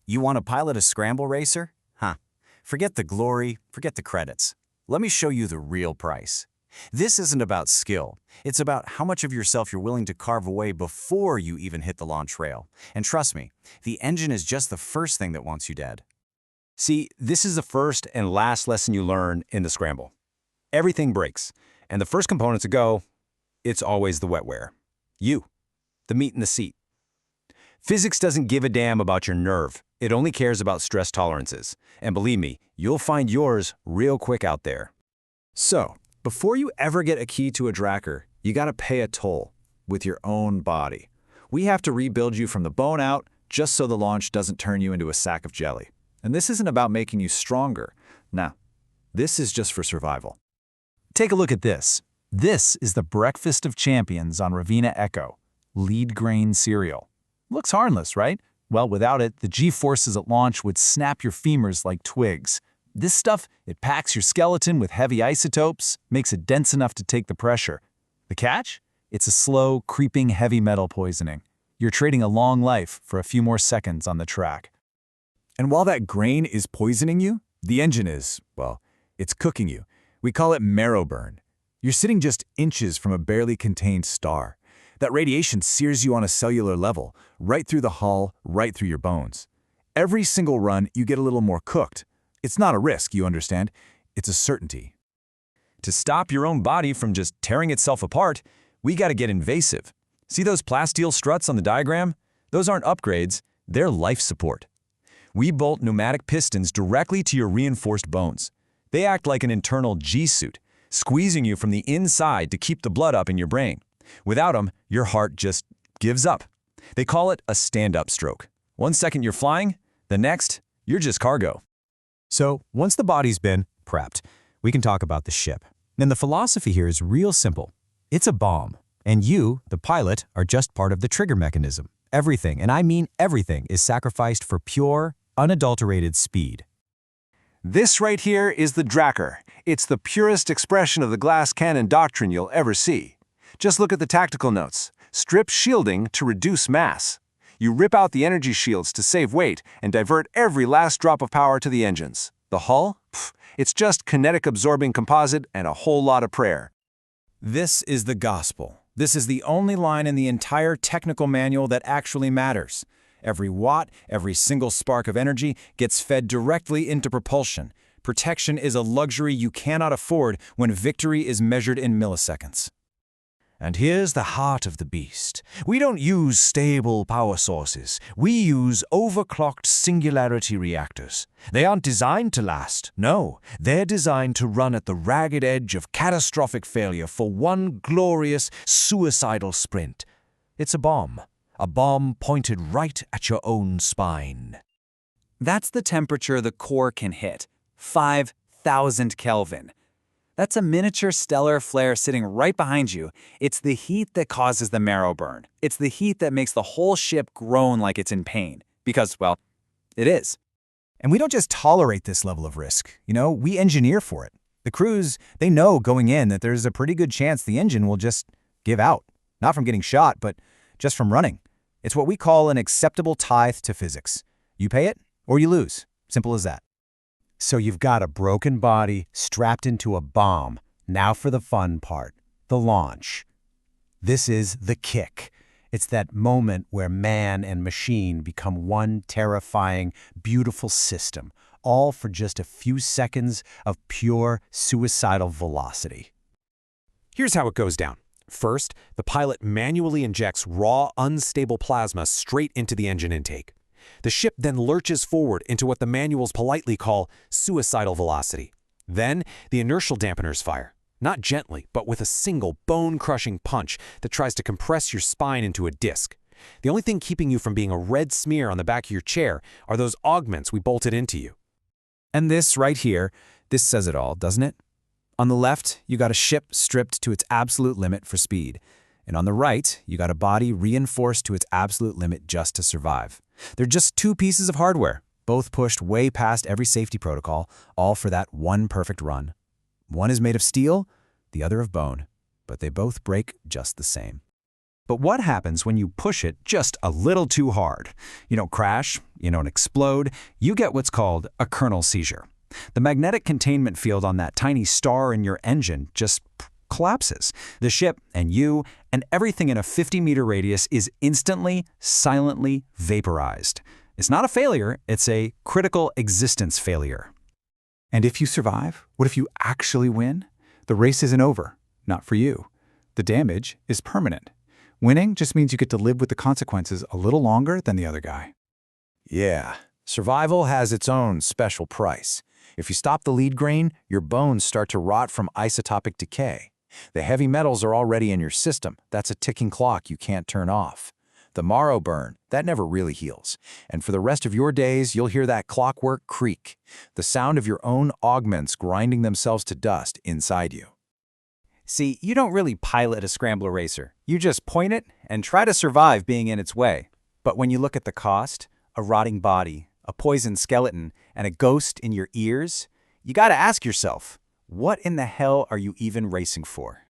You want to pilot a scramble racer? Huh. Forget the glory, forget the credits. Let me show you the real price. This isn't about skill. It's about how much of yourself you're willing to carve away before you even hit the launch rail. And trust me, the engine is just the first thing that wants you dead. See, this is the first and last lesson you learn in the scramble. Everything breaks, and the first component to go, it's always the wetware. You, the meat in the seat. Physics doesn't give a damn about your nerve. It only cares about stress tolerances. And believe me, you'll find yours real quick out there. So, before you ever get a key to a Dracker, you gotta pay a toll with your own body. We have to rebuild you from the bone out just so the launch doesn't turn you into a sack of jelly. And this isn't about making you stronger. No, this is just for survival. Take a look at this. This is the breakfast of champions on Ravenna Echo, lead grain cereal. Looks harmless, right? Well, without it, the G-forces at launch would snap your femurs like twigs. This stuff, it packs your skeleton with heavy isotopes, makes it dense enough to take the pressure. The catch? It's a slow, creeping heavy metal poisoning. You're trading a long life for a few more seconds on the track. And while that grain is poisoning you, the engine is, well, it's cooking you. We call it marrow burn. You're sitting just inches from a barely contained star. That radiation sears you on a cellular level, right through the hull, right through your bones. Every single run, you get a little more cooked. It's not a risk, you understand? It's a certainty. To stop your own body from just tearing itself apart, we gotta get invasive. See those plasteel struts on the diagram? Those aren't upgrades, they're life support. We bolt pneumatic pistons directly to your reinforced bones. They act like an internal G-suit, squeezing you from the inside to keep the blood up in your brain. Without them, your heart just gives up. They call it a stand-up stroke. 1 second you're flying, the next, you're just cargo. So, once the body's been prepped, we can talk about the ship. And the philosophy here is real simple. It's a bomb, and you, the pilot, are just part of the trigger mechanism. Everything, and I mean everything, is sacrificed for pure, unadulterated speed. This right here is the Dracker. It's the purest expression of the glass cannon doctrine you'll ever see. Just look at the tactical notes. Strip shielding to reduce mass. You rip out the energy shields to save weight and divert every last drop of power to the engines. The hull? Pfft, it's just kinetic absorbing composite and a whole lot of prayer. This is the gospel. This is the only line in the entire technical manual that actually matters. Every watt, every single spark of energy gets fed directly into propulsion. Protection is a luxury you cannot afford when victory is measured in milliseconds. And here's the heart of the beast. We don't use stable power sources. We use overclocked singularity reactors. They aren't designed to last. No, they're designed to run at the ragged edge of catastrophic failure for one glorious, suicidal sprint. It's a bomb pointed right at your own spine. That's the temperature the core can hit, 5,000 Kelvin. That's a miniature stellar flare sitting right behind you. It's the heat that causes the marrow burn. It's the heat that makes the whole ship groan like it's in pain. Because, well, it is. And we don't just tolerate this level of risk. We engineer for it. The crews, they know going in that there's a pretty good chance the engine will just give out. Not from getting shot, but just from running. It's what we call an acceptable tithe to physics. You pay it, or you lose. Simple as that. So you've got a broken body strapped into a bomb. Now for the fun part, the launch. This is the kick. It's that moment where man and machine become one terrifying, beautiful system, all for just a few seconds of pure suicidal velocity. Here's how it goes down. First, the pilot manually injects raw, unstable plasma straight into the engine intake. The ship then lurches forward into what the manuals politely call suicidal velocity. Then, the inertial dampeners fire, not gently, but with a single bone-crushing punch that tries to compress your spine into a disc. The only thing keeping you from being a red smear on the back of your chair are those augments we bolted into you. And this right here, this says it all, doesn't it? On the left, you got a ship stripped to its absolute limit for speed. And on the right, you got a body reinforced to its absolute limit just to survive. They're just two pieces of hardware, both pushed way past every safety protocol, all for that one perfect run. One is made of steel, the other of bone, but they both break just the same. But what happens when you push it just a little too hard? You don't crash, you don't explode, you get what's called a kernel seizure. The magnetic containment field on that tiny star in your engine just collapses. The ship and you and everything in a 50-meter radius is instantly, silently vaporized. It's not a failure, it's a critical existence failure. And if you survive, what if you actually win? The race isn't over, not for you. The damage is permanent. Winning just means you get to live with the consequences a little longer than the other guy. Yeah, survival has its own special price. If you stop the lead grain, your bones start to rot from isotopic decay. The heavy metals are already in your system. That's a ticking clock you can't turn off. The marrow burn, that never really heals. And for the rest of your days, you'll hear that clockwork creak, the sound of your own augments grinding themselves to dust inside you. See, you don't really pilot a scrambler racer. You just point it and try to survive being in its way. But when you look at the cost, a rotting body, a poisoned skeleton, and a ghost in your ears, you gotta ask yourself, what in the hell are you even racing for?